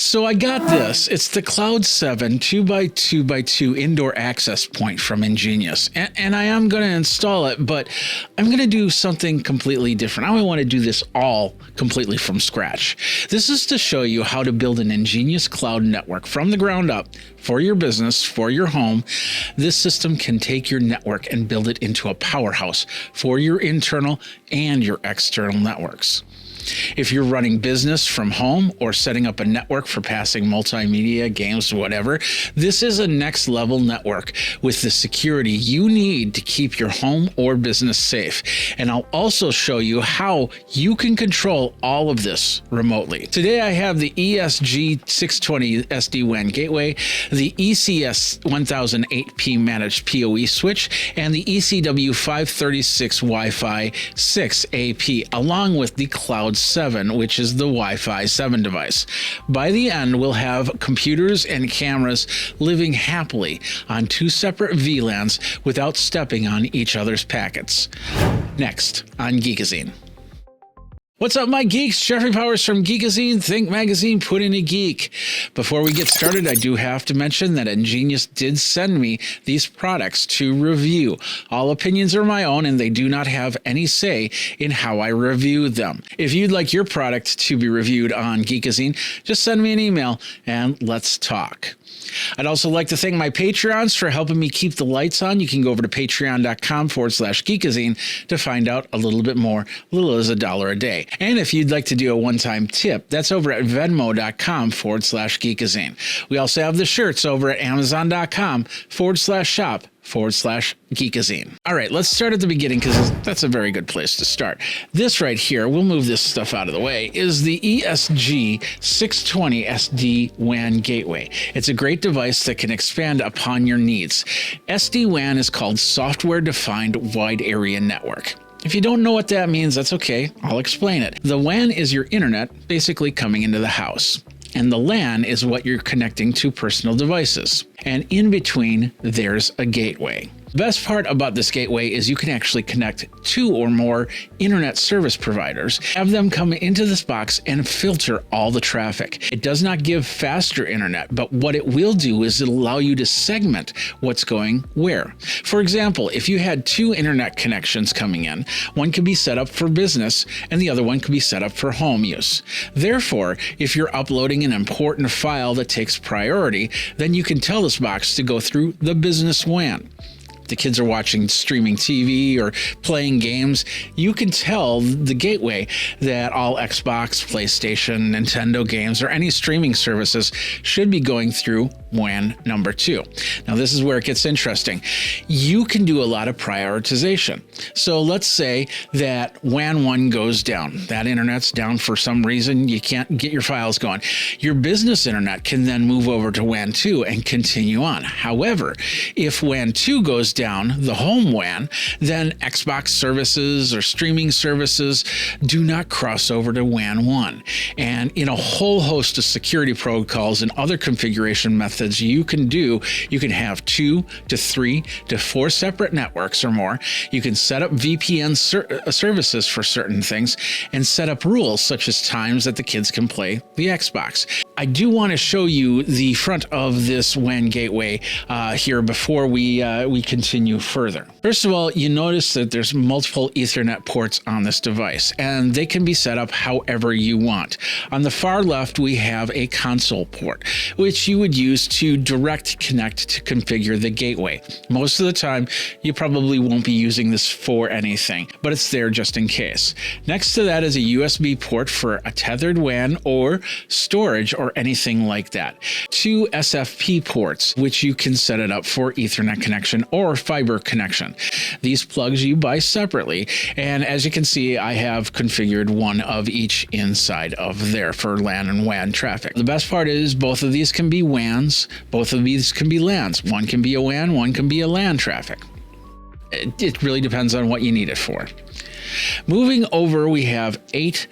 So I got this. It's the Cloud 7 2x2x2 indoor access point from EnGenius. And I am going to install it, but I'm going to do something completely different. I want to do this all completely from scratch. This is to show you how to build an EnGenius Cloud network from the ground up for your business, for your home. This system can take your network and build it into a powerhouse for your internal and your external networks. If you're running business from home or setting up a network for passing multimedia, games, whatever, this is a next level network with the security you need to keep your home or business safe. And I'll also show you how you can control all of this remotely. Today I have the ESG620 SD-WAN gateway, the ECS 1008P managed PoE switch, and the ECW536 Wi-Fi 6 AP, along with the Cloud 7, which is the Wi-Fi 7 device. By the end, we'll have computers and cameras living happily on two separate VLANs without stepping on each other's packets. Next on Geekazine. What's up, my geeks? Jeffrey Powers from Geekazine, Think Magazine, Put in a Geek. Before we get started, I do have to mention that EnGenius did send me these products to review. All opinions are my own, and they do not have any say in how I review them. If you'd like your product to be reviewed on Geekazine, just send me an email and let's talk. I'd also like to thank my Patreons for helping me keep the lights on. You can go over to patreon.com/Geekazine to find out a little bit more, little as $1 a day. And if you'd like to do a one-time tip, that's over at venmo.com/Geekazine. We also have the shirts over at amazon.com/shop/Geekazine. All right, let's start at the beginning because that's a very good place to start. This right here, we'll move this stuff out of the way, is the ESG620 SD-WAN gateway. It's a great device that can expand upon your needs. SD-WAN is called Software Defined Wide Area Network. If you don't know what that means, that's okay. I'll explain it. The WAN is your internet basically coming into the house. And the LAN is what you're connecting to personal devices. And in between, there's a gateway. The best part about this gateway is you can actually connect two or more internet service providers, have them come into this box and filter all the traffic. It does not give faster internet, but what it will do is it'll allow you to segment what's going where. For example, if you had two internet connections coming in, one could be set up for business and the other one could be set up for home use. Therefore, if you're uploading an important file that takes priority, then you can tell this box to go through the business WAN. The kids are watching streaming TV or playing games, you can tell the gateway that all Xbox, PlayStation, Nintendo games, or any streaming services should be going through WAN number 2. Now, this is where it gets interesting. You can do a lot of prioritization. So let's say that WAN 1 goes down. That internet's down for some reason. You can't get your files going. Your business internet can then move over to WAN 2 and continue on. However, if WAN 2 goes down, the home WAN, then Xbox services or streaming services do not cross over to WAN 1. And in a whole host of security protocols and other configuration methods you can do, you can have 2 to 3 to 4 separate networks or more. You can set up VPN services for certain things and set up rules such as times that the kids can play the Xbox. I do want to show you the front of this WAN gateway here before we continue further. First of all, you notice that there's multiple Ethernet ports on this device, and they can be set up however you want. On the far left, we have a console port, which you would use to direct connect to configure the gateway. Most of the time, you probably won't be using this for anything, but it's there just in case. Next to that is a USB port for a tethered WAN or storage or anything like that. 2 SFP ports, which you can set it up for Ethernet connection or fiber connection. These plugs you buy separately, and as you can see, I have configured one of each inside of there for LAN and WAN traffic. The best part is both of these can be WANs, both of these can be LANs. One can be a WAN, one can be a LAN traffic. It really depends on what you need it for. Moving over, we have 8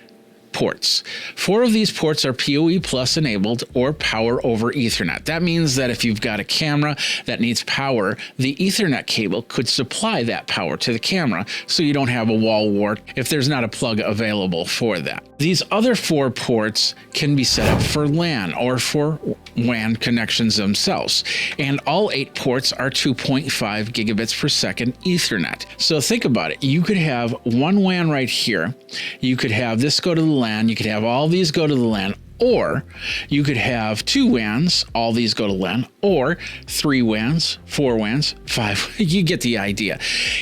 ports. 4 of these ports are PoE Plus enabled or power over Ethernet. That means that if you've got a camera that needs power, the Ethernet cable could supply that power to the camera so you don't have a wall wart if there's not a plug available for that. These other 4 ports can be set up for LAN or for WAN connections themselves. And all 8 ports are 2.5 gigabits per second Ethernet. So think about it. You could have one WAN right here. You could have this go to the LAN. You could have all these go to the LAN. Or you could have 2 WANs, all these go to LAN, or 3 WANs, 4 WANs, 5. You get the idea.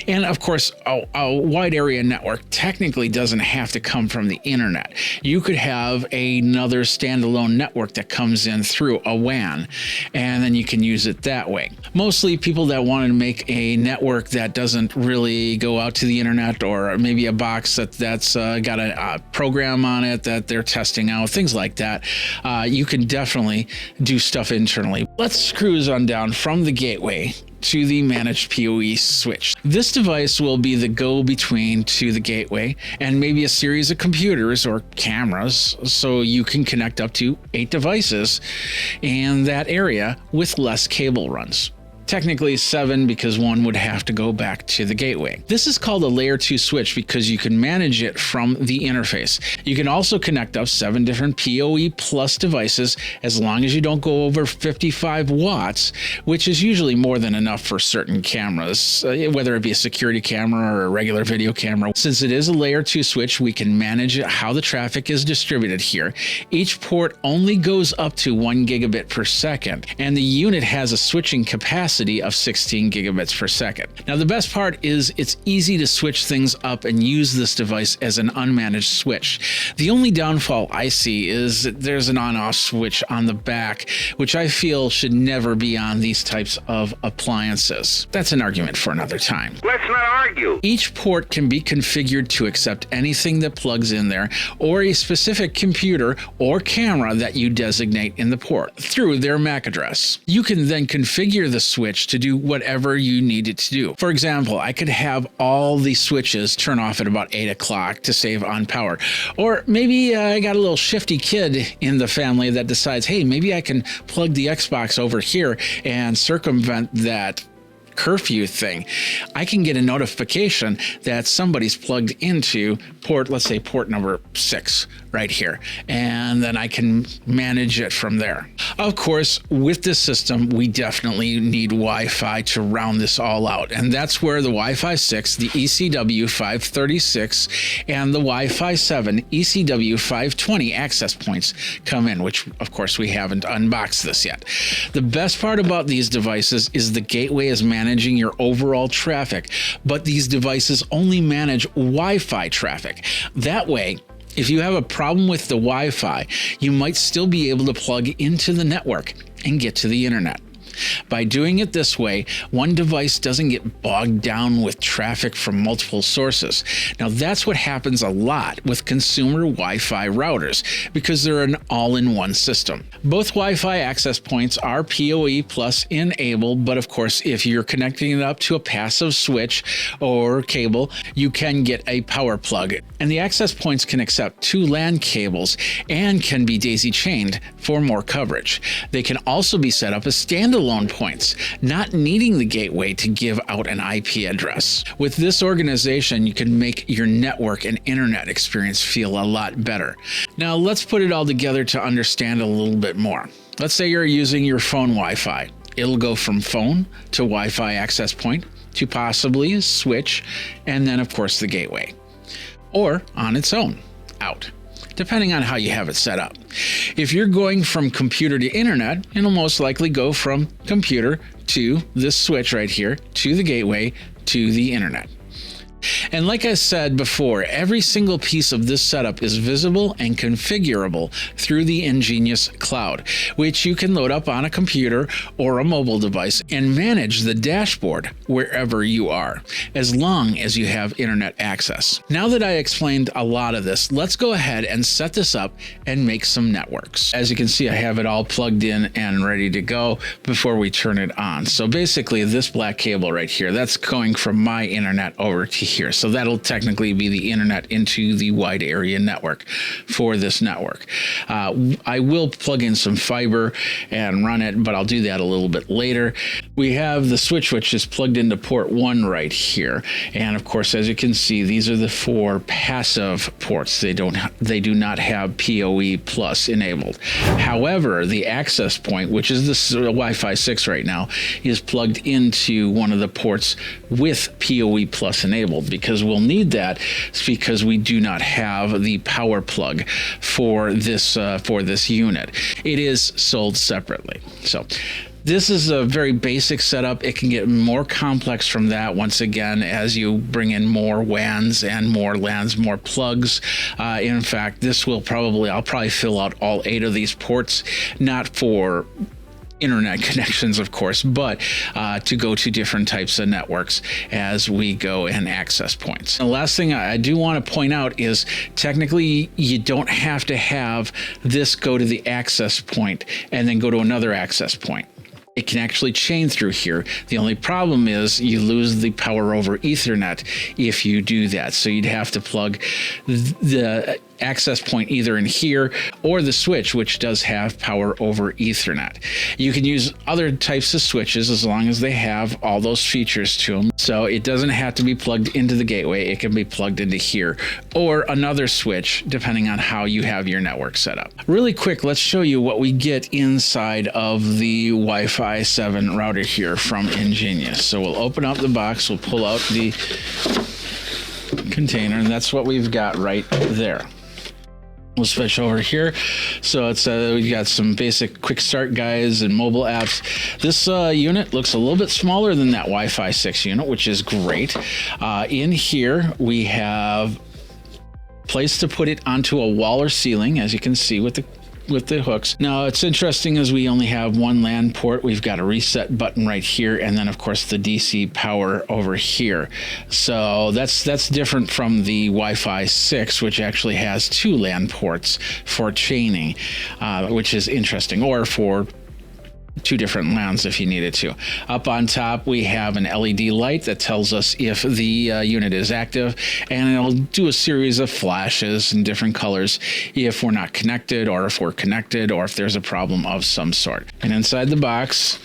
And of course, a wide area network technically doesn't have to come from the internet. You could have another standalone network that comes in through a WAN, and then you can use it that way. Mostly people that want to make a network that doesn't really go out to the internet, or maybe a box that's got a program on it that they're testing out, things like that. You can definitely do stuff internally. Let's cruise on down from the gateway to the managed PoE switch. This device will be the go-between to the gateway and maybe a series of computers or cameras, so you can connect up to 8 devices in that area with less cable runs. Technically 7 because one would have to go back to the gateway. This is called a layer 2 switch because you can manage it from the interface. You can also connect up 7 different PoE Plus devices as long as you don't go over 55 watts, which is usually more than enough for certain cameras, whether it be a security camera or a regular video camera. Since it is a layer 2 switch, we can manage how the traffic is distributed here. Each port only goes up to 1 gigabit per second, and the unit has a switching capacity of 16 gigabits per second. Now, the best part is it's easy to switch things up and use this device as an unmanaged switch. The only downfall I see is that there's an on-off switch on the back, which I feel should never be on these types of appliances. That's an argument for another time. Let's not argue. Each port can be configured to accept anything that plugs in there or a specific computer or camera that you designate in the port through their MAC address. You can then configure the switch to do whatever you need it to do. For example, I could have all the switches turn off at about 8 o'clock to save on power. Or maybe I got a little shifty kid in the family that decides, hey, maybe I can plug the Xbox over here and circumvent that curfew thing. I can get a notification that somebody's plugged into port, let's say port number 6 right here, and then I can manage it from there. Of course, with this system, we definitely need Wi-Fi to round this all out, and that's where the Wi-Fi 6, the ECW 536, and the Wi-Fi 7 ECW 520 access points come in, which of course we haven't unboxed this yet. The best part about these devices is the gateway is managing your overall traffic, but these devices only manage Wi-Fi traffic. That way, if you have a problem with the Wi-Fi, you might still be able to plug into the network and get to the internet. By doing it this way, one device doesn't get bogged down with traffic from multiple sources. Now, that's what happens a lot with consumer Wi-Fi routers because they're an all-in-one system. Both Wi-Fi access points are PoE Plus enabled, but of course, if you're connecting it up to a passive switch or cable, you can get a power plug. And the access points can accept 2 LAN cables and can be daisy-chained for more coverage. They can also be set up as standalone points, not needing the gateway to give out an IP address. With this organization, you can make your network and internet experience feel a lot better. Now, let's put it all together to understand a little bit more. Let's say you're using your phone Wi-Fi. It'll go from phone to Wi-Fi access point to possibly switch, and then of course the gateway. Or on its own, out, depending on how you have it set up. If you're going from computer to internet, it'll most likely go from computer to this switch right here, to the gateway, to the internet. And like I said before, every single piece of this setup is visible and configurable through the EnGenius Cloud, which you can load up on a computer or a mobile device and manage the dashboard wherever you are, as long as you have internet access. Now that I explained a lot of this, let's go ahead and set this up and make some networks. As you can see, I have it all plugged in and ready to go before we turn it on. So basically this black cable right here, that's going from my internet over to here. So that'll technically be the internet into the wide area network for this network. I will plug in some fiber and run it, but I'll do that a little bit later. We have the switch, which is plugged into port 1 right here. And of course, as you can see, these are the 4 passive ports. They do not have PoE plus enabled. However, the access point, which is this Wi-Fi 6 right now, is plugged into one of the ports with PoE plus enabled, because we'll need that because we do not have the power plug for this unit. It is sold separately. So this is a very basic setup. It can get more complex from that once again as you bring in more WANs and more LANs, more plugs. In fact, I'll probably fill out all 8 of these ports, not for internet connections, of course, but to go to different types of networks as we go and access points. The last thing I do want to point out is technically you don't have to have this go to the access point and then go to another access point. It can actually chain through here. The only problem is you lose the power over Ethernet if you do that. So you'd have to plug the access point either in here or the switch, which does have power over Ethernet. You can use other types of switches as long as they have all those features to them. So it doesn't have to be plugged into the gateway. It can be plugged into here or another switch, depending on how you have your network set up. Really quick, let's show you what we get inside of the Wi-Fi 7 router here from EnGenius. So we'll open up the box, we'll pull out the container, and that's what we've got right there. We'll switch over here. So it's we've got some basic quick start guides and mobile apps. This unit looks a little bit smaller than that Wi-Fi 6 unit, which is great. In here, we have place to put it onto a wall or ceiling, as you can see with the hooks. Now, it's interesting as we only have one LAN port. We've got a reset button right here, and then of course the DC power over here. So that's different from the Wi-Fi 6, which actually has 2 LAN ports for chaining, which is interesting, or for 2 different LANs if you needed to. Up on top, we have an LED light that tells us if the unit is active, and it'll do a series of flashes in different colors if we're not connected, or if we're connected, or if there's a problem of some sort. And inside the box,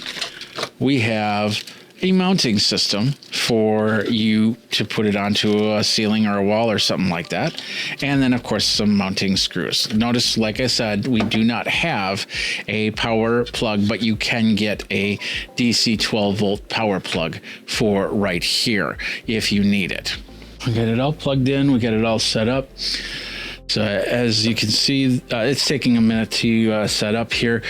we have a mounting system for you to put it onto a ceiling or a wall or something like that. And then of course some mounting screws. Notice, like I said, we do not have a power plug, but you can get a DC 12 volt power plug for right here if you need it. We got it all plugged in, we got it all set up. So as you can see, it's taking a minute to set up here.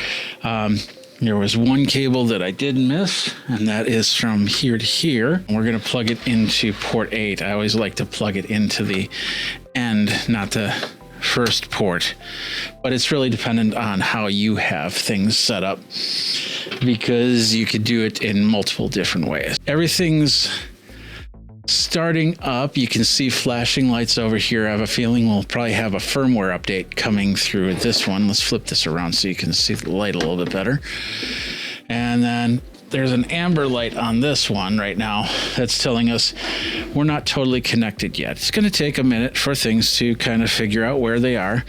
There was one cable that I did miss, and that is from here to here. We're going to plug it into port 8. I always like to plug it into the end, not the first port. But it's really dependent on how you have things set up, because you could do it in multiple different ways. Everything's starting up. You can see flashing lights over here. I have a feeling we'll probably have a firmware update coming through this one. Let's flip this around so you can see the light a little bit better. And then there's an amber light on this one right now that's telling us we're not totally connected yet. It's going to take a minute for things to kind of figure out where they are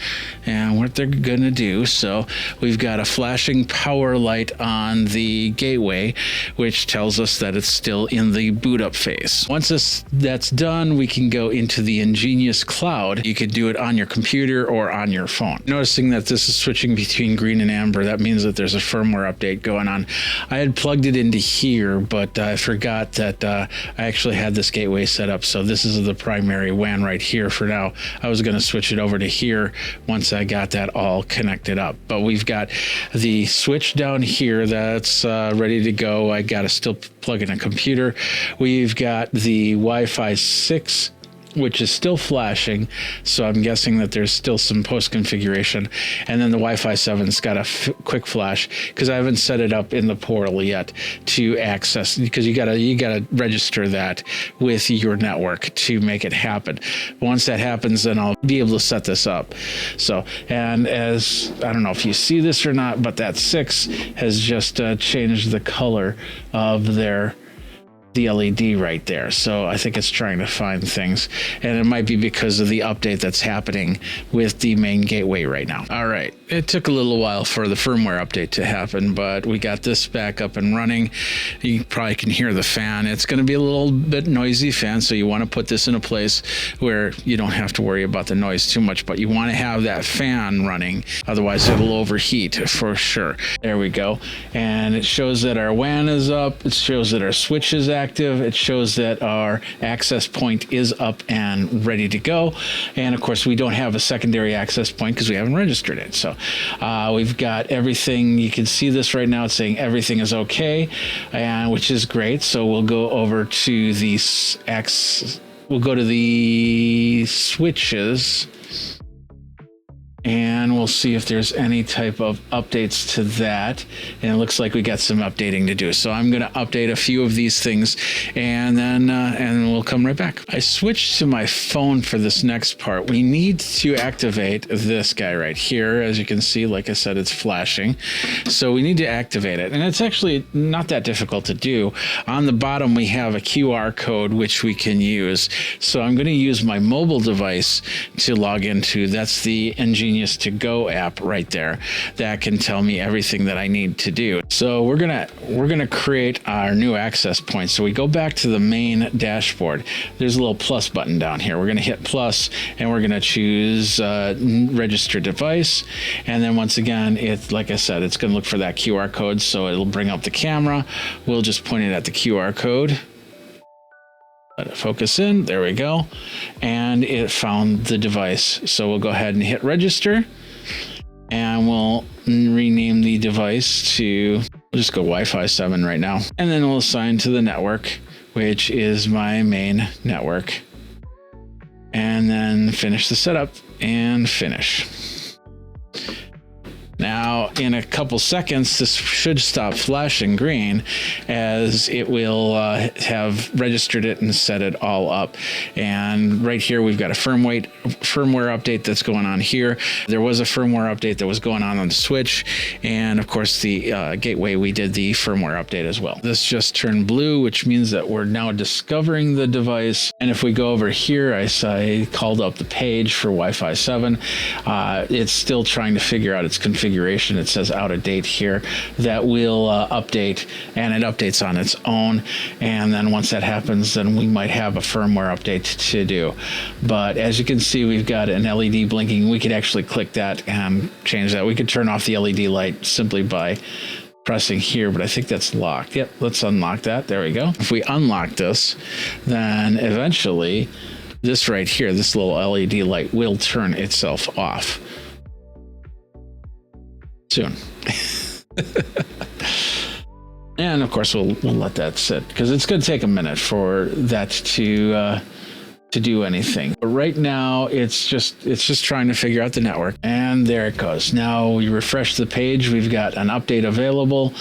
and what they're going to do. So we've got a flashing power light on the gateway, which tells us that it's still in the boot up phase. Once that's done, we can go into the EnGenius Cloud. You could do it on your computer or on your phone. Noticing that this is switching between green and amber, that means that there's a firmware update going on. I had plugged it into here, but I forgot that I actually had this gateway set up. So this is the primary WAN right here for now. I was going to switch it over to here once I got that all connected up. But we've got the switch down here that's ready to go. I got to still plug in a computer. We've got the Wi-Fi 6, which is still flashing, so I'm guessing that there's still some post configuration. And then the Wi-Fi 7's got a quick flash, because I haven't set it up in the portal yet to access, because you gotta register that with your network to make it happen. Once that happens, then I'll be able to set this up. So, and as I don't know if you see this or not, but that 6 has just changed the color of their the LED right there. So I think it's trying to find things, and it might be because of the update that's happening with the main gateway right now. All right, it took a little while for the firmware update to happen, but we got this back up and running. You probably can hear the fan. It's going to be a little bit noisy fan, so you want to put this in a place where you don't have to worry about the noise too much, but you want to have that fan running, otherwise it'll overheat for sure. There we go. And it shows that our WAN is up. It shows that our switch is active. It shows that our access point is up and ready to go. And of course, we don't have a secondary access point because we haven't registered it. So we've got everything. You can see this right now. It's saying everything is okay, and which is great. So we'll go over to the we'll go to the switches, and we'll see if there's any type of updates to that. And it looks like we got some updating to do. So I'm going to update a few of these things, and then we'll come right back. I switched to my phone for this next part. We need to activate this guy right here. As you can see, like I said, it's flashing. So we need to activate it. And it's actually not that difficult to do. On the bottom, we have a QR code which we can use. So I'm going to use my mobile device to log into. That's the EnGenius To Go app right there that can tell me everything that I need to do. So we're gonna create our new access point. So we go back to the main dashboard. There's a little plus button down here. We're gonna hit plus, and we're gonna choose register device. And then once again, it's like I said, it's gonna look for that QR code. So it'll bring up the camera. We'll just point it at the QR code. Let it focus in. There we go. And it found the device. So we'll go ahead and hit register, and we'll rename the device to, we'll just go Wi-Fi 7 right now. And then we'll assign to the network, which is my main network. And then finish the setup and finish. Now, in a couple seconds, this should stop flashing green, as it will have registered it and set it all up. And right here, we've got a firmware update that's going on here. There was a firmware update that was going on the switch. And of course, the gateway, we did the firmware update as well. This just turned blue, which means that we're now discovering the device. And if we go over here, I called up the page for Wi-Fi 7. It's still trying to figure out its configuration. It says out of date here. That will update, and it updates on its own. And then once that happens, then we might have a firmware update to do. But as you can see, we've got an LED blinking. We could actually click that and change that. We could turn off the LED light simply by pressing here, but I think that's locked. Yep, let's unlock that. There we go. If we unlock this, then eventually this right here, this little LED light will turn itself off soon. And of course, we'll let that sit, because it's going to take a minute for that to do anything. But right now, it's just trying to figure out the network. And there it goes. Now we refresh the page. We've got an update available.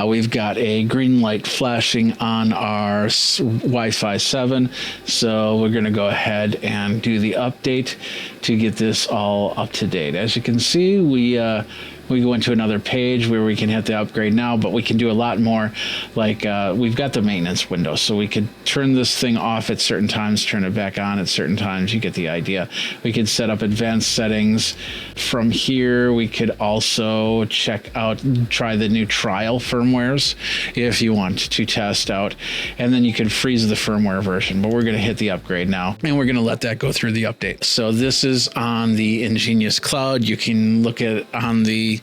We've got a green light flashing on our Wi-Fi 7. So we're going to go ahead and do the update to get this all up to date. As you can see, we go into another page where we can hit the upgrade now, but we can do a lot more. Like we've got the maintenance window, so we could turn this thing off at certain times, turn it back on at certain times. You get the idea. We could set up advanced settings. From here, we could also check out, try the new trial firmwares if you want to test out, and then you can freeze the firmware version. But we're going to hit the upgrade now, and we're going to let that go through the update. So this is on the EnGenius Cloud. You can look at it on the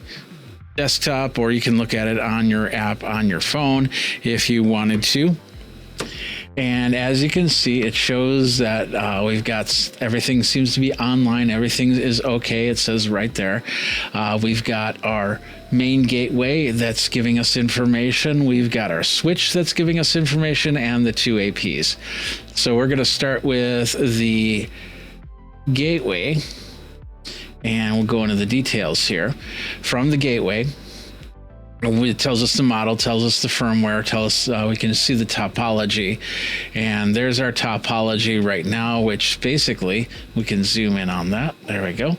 desktop, or you can look at it on your app on your phone if you wanted to. And as you can see, it shows that we've got everything seems to be online. Everything is okay. It says right there. We've got our main gateway that's giving us information. We've got our switch that's giving us information, and the two APs. So we're going to start with the gateway, and we'll go into the details here. From the gateway, It tells us the model, tells us the firmware, tells us we can see the topology. And there's our topology right now, which basically we can zoom in on that. There we go.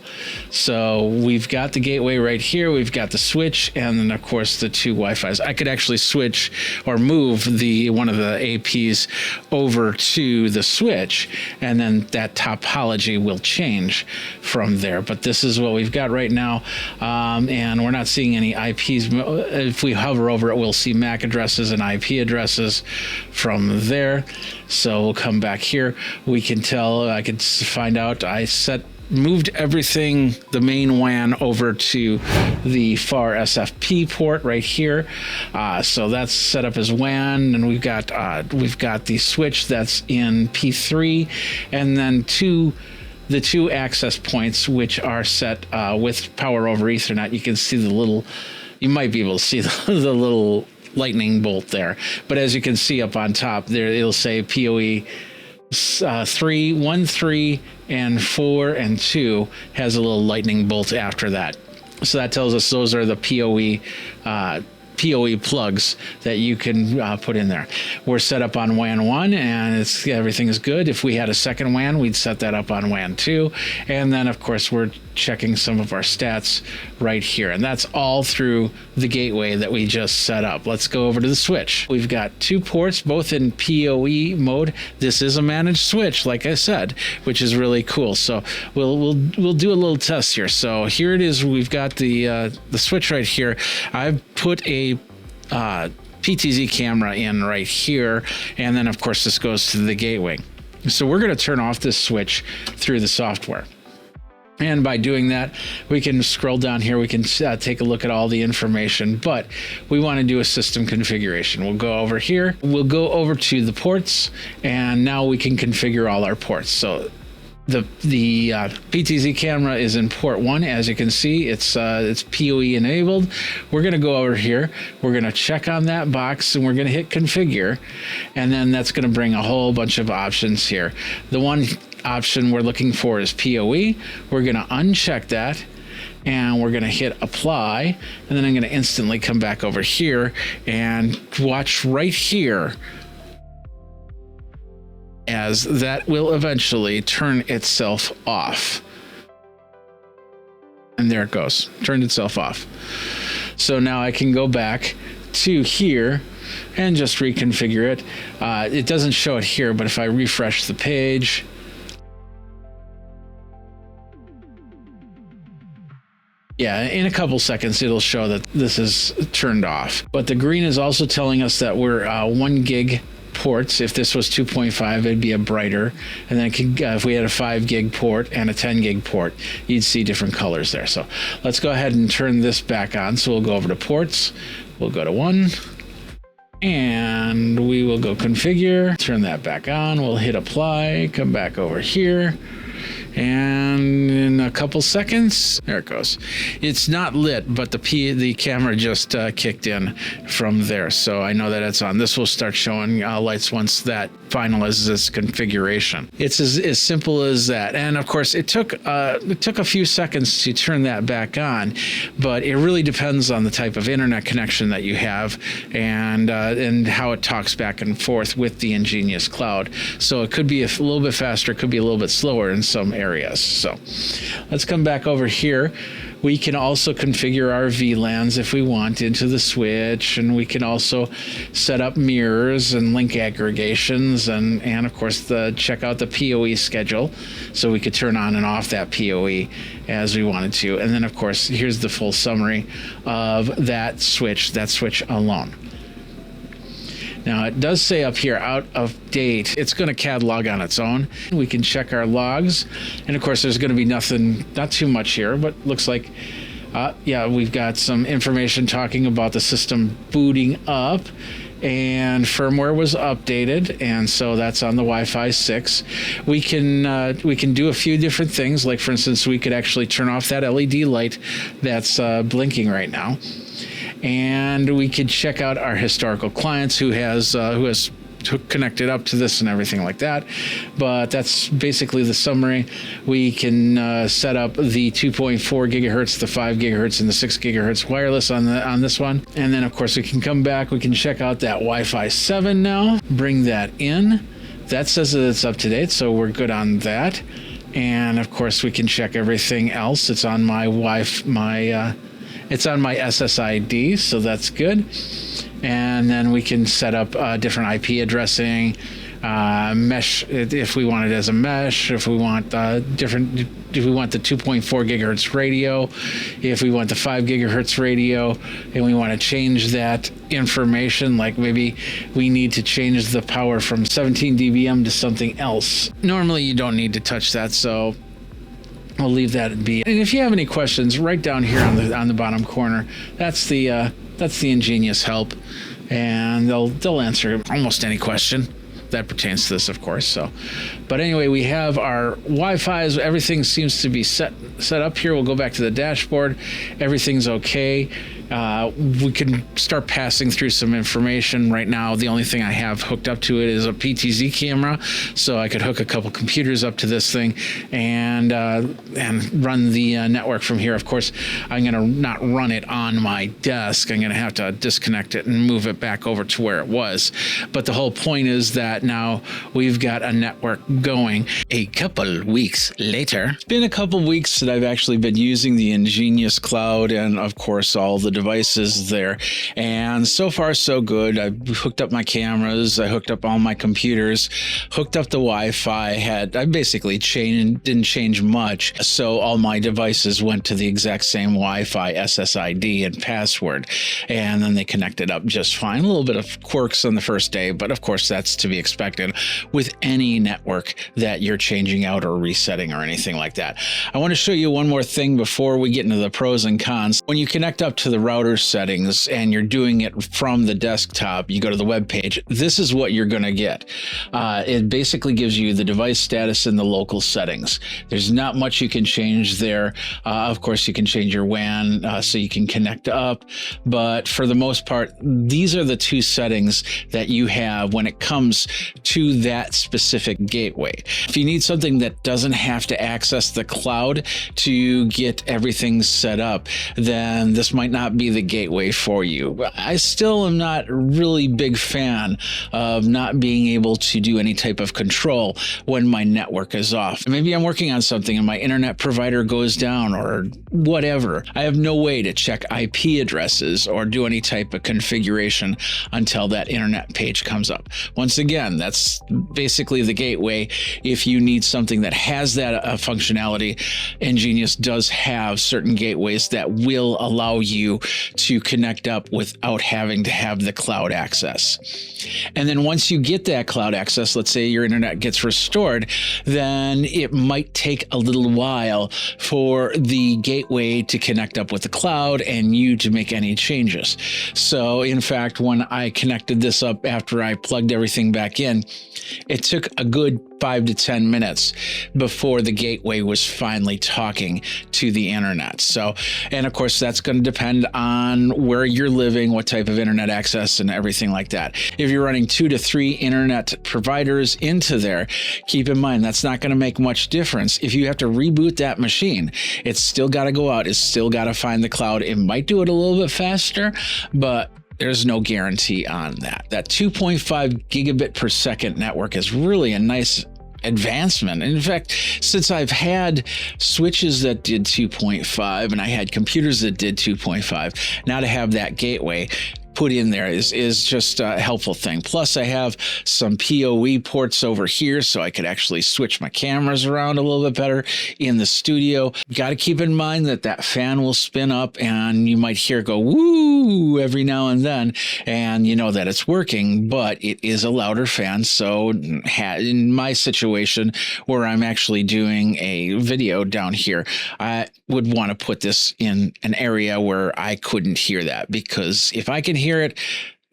So we've got the gateway right here. We've got the switch, and then of course the two Wi-Fis. I could actually switch or move one of the APs over to the switch, and then that topology will change from there. But this is what we've got right now, and we're not seeing any IPs. If we hover over it, we'll see MAC addresses and IP addresses from there. So we'll come back here. We can tell, I could find out, moved everything, the main WAN, over to the far SFP port right here. So that's set up as WAN, and we've got the switch that's in P3, and then the two access points which are set with power over Ethernet. You can see you might be able to see the little lightning bolt there, but as you can see up on top there, it'll say PoE 3, 1, 3, and 4, and 2 has a little lightning bolt after that. So that tells us those are the PoE plugs that you can put in there. We're set up on WAN 1, and everything is good. If we had a second WAN, we'd set that up on WAN 2. And then, of course, we're checking some of our stats right here. And that's all through the gateway that we just set up. Let's go over to the switch. We've got two ports, both in PoE mode. This is a managed switch, like I said, which is really cool. So we'll do a little test here. So here it is. We've got the switch right here. I've put a PTZ camera in right here, and then of course this goes to the gateway. So we're going to turn off this switch through the software, and by doing that we can scroll down here. We can take a look at all the information, but we want to do a system configuration. We'll go over here, we'll go over to the ports, and now we can configure all our ports. So the PTZ camera is in port 1. As you can see, it's PoE enabled. We're going to go over here. We're going to check on that box, and we're going to hit configure, and then that's going to bring a whole bunch of options here. The one option we're looking for is PoE. We're going to uncheck that, and we're going to hit apply, and then I'm going to instantly come back over here and watch right here, as that will eventually turn itself off. And there it goes, turned itself off. So now I can go back to here and just reconfigure it. It doesn't show it here, but if I refresh the page, yeah, in a couple seconds, it'll show that this is turned off. But the green is also telling us that we're 1 gig ports. If this was 2.5, it'd be a brighter. And then if we had a 5 gig port and a 10 gig port, you'd see different colors there. So let's go ahead and turn this back on. So we'll go over to ports. We'll go to 1. And we will go configure. Turn that back on. We'll hit apply. Come back over here. And in a couple seconds, there it goes. It's not lit, but the camera just kicked in from there, so I know that it's on. This will start showing lights once that finalizes its configuration. It's as simple as that. And of course, it took a few seconds to turn that back on, but it really depends on the type of internet connection that you have and how it talks back and forth with the EnGenius Cloud. So it could be a little bit faster, it could be a little bit slower in some areas. So let's come back over here. We can also configure our VLANs if we want into the switch, and we can also set up mirrors and link aggregations, and of course check out the PoE schedule, so we could turn on and off that PoE as we wanted to. And then of course here's the full summary of that switch alone. Now it does say up here, out of date. It's going to catalog on its own. We can check our logs. And of course there's going to be nothing, not too much here, but looks like, yeah, we've got some information talking about the system booting up, and firmware was updated, and so that's on the Wi-Fi 6. We can do a few different things, like for instance, we could actually turn off that LED light that's blinking right now. And we could check out our historical clients who has connect it up to this and everything like that. But that's basically the summary. We can set up the 2.4 gigahertz, the 5 gigahertz, and the 6 gigahertz wireless on this one. And then, of course, we can come back. We can check out that Wi-Fi 7 now, bring that in. That says that it's up to date, so we're good on that. And of course, we can check everything else. It's on my it's on my SSID, so that's good. And then we can set up different IP addressing, mesh if we want it as a mesh, if we want if we want the 2.4 gigahertz radio, if we want the 5 gigahertz radio, and we want to change that information, like maybe we need to change the power from 17 dBm to something else. Normally you don't need to touch that, so I'll leave that be. And if you have any questions, right down here on the bottom corner, that's the EnGenius help, and they'll answer almost any question that pertains to this, of course. So, but anyway, we have our Wi-Fi's. Everything seems to be set up here. We'll go back to the dashboard. Everything's okay. We can start passing through some information. Right now, the only thing I have hooked up to it is a PTZ camera, so I could hook a couple computers up to this thing and run the network from here. Of course, I'm going to not run it on my desk. I'm going to have to disconnect it and move it back over to where it was. But the whole point is that now we've got a network going. A couple weeks later, it's been a couple weeks that I've actually been using the EnGenius Cloud, and of course all the devices there, and so far so good. I hooked up my cameras, I hooked up all my computers, hooked up the Wi-Fi. I basically didn't change much, so all my devices went to the exact same Wi-Fi SSID and password, and then they connected up just fine. A little bit of quirks on the first day, but of course that's to be expected with any network that you're changing out or resetting or anything like that. I want to show you one more thing before we get into the pros and cons. When you connect up to the router settings and you're doing it from the desktop, you go to the web page, this is what you're going to get. It basically gives you the device status and the local settings. There's not much you can change there. Of course, you can change your WAN so you can connect up, but for the most part, these are the two settings that you have when it comes to that specific gateway. If you need something that doesn't have to access the cloud to get everything set up, then this might not be the gateway for you. I still am not really big fan of not being able to do any type of control when my network is off. Maybe I'm working on something and my internet provider goes down or whatever. I have no way to check IP addresses or do any type of configuration until that internet page comes up. Once again, that's basically the gateway. If you need something that has that functionality, EnGenius does have certain gateways that will allow you to connect up without having to have the cloud access. And then once you get that cloud access, let's say your internet gets restored, then it might take a little while for the gateway to connect up with the cloud and you to make any changes. So in fact, when I connected this up after I plugged everything back in, it took a good 5 to 10 minutes before the gateway was finally talking to the internet. So, and of course, that's going to depend on where you're living, what type of internet access and everything like that. If you're running 2 to 3 internet providers into there, keep in mind, that's not going to make much difference. If you have to reboot that machine, it's still got to go out. It's still got to find the cloud. It might do it a little bit faster, but there's no guarantee on that. That 2.5 gigabit per second network is really a nice advancement. In fact, since I've had switches that did 2.5 and I had computers that did 2.5, now to have that gateway put in there is just a helpful thing. Plus, I have some PoE ports over here, so I could actually switch my cameras around a little bit better in the studio. You got to keep in mind that that fan will spin up and you might hear it go woo every now and then, and you know that it's working, but it is a louder fan. So in my situation where I'm actually doing a video down here, I would want to put this in an area where I couldn't hear that, because if I can hear it,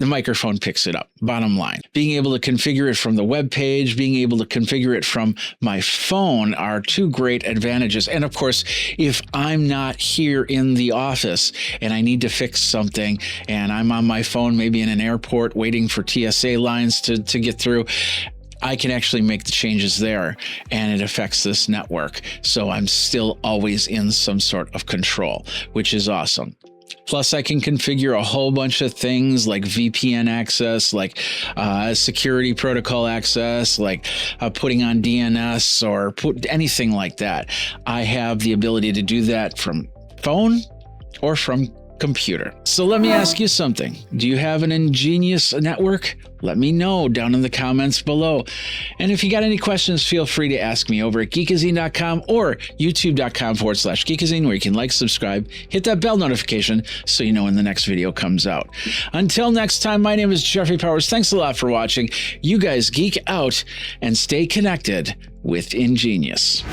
the microphone picks it up. Bottom line, being able to configure it from the web page, being able to configure it from my phone are two great advantages. And of course, if I'm not here in the office and I need to fix something and I'm on my phone, maybe in an airport waiting for TSA lines to get through, I can actually make the changes there and it affects this network. So I'm still always in some sort of control, which is awesome. Plus, I can configure a whole bunch of things like VPN access, like security protocol access, like putting on DNS or anything like that. I have the ability to do that from phone or from computer. So let me ask you something. Do you have an EnGenius network? Let me know down in the comments below. And if you got any questions, feel free to ask me over at Geekazine.com or YouTube.com/Geekazine, where you can like, subscribe, hit that bell notification so you know when the next video comes out. Until next time, my name is Jeffrey Powers. Thanks a lot for watching. You guys geek out and stay connected with EnGenius.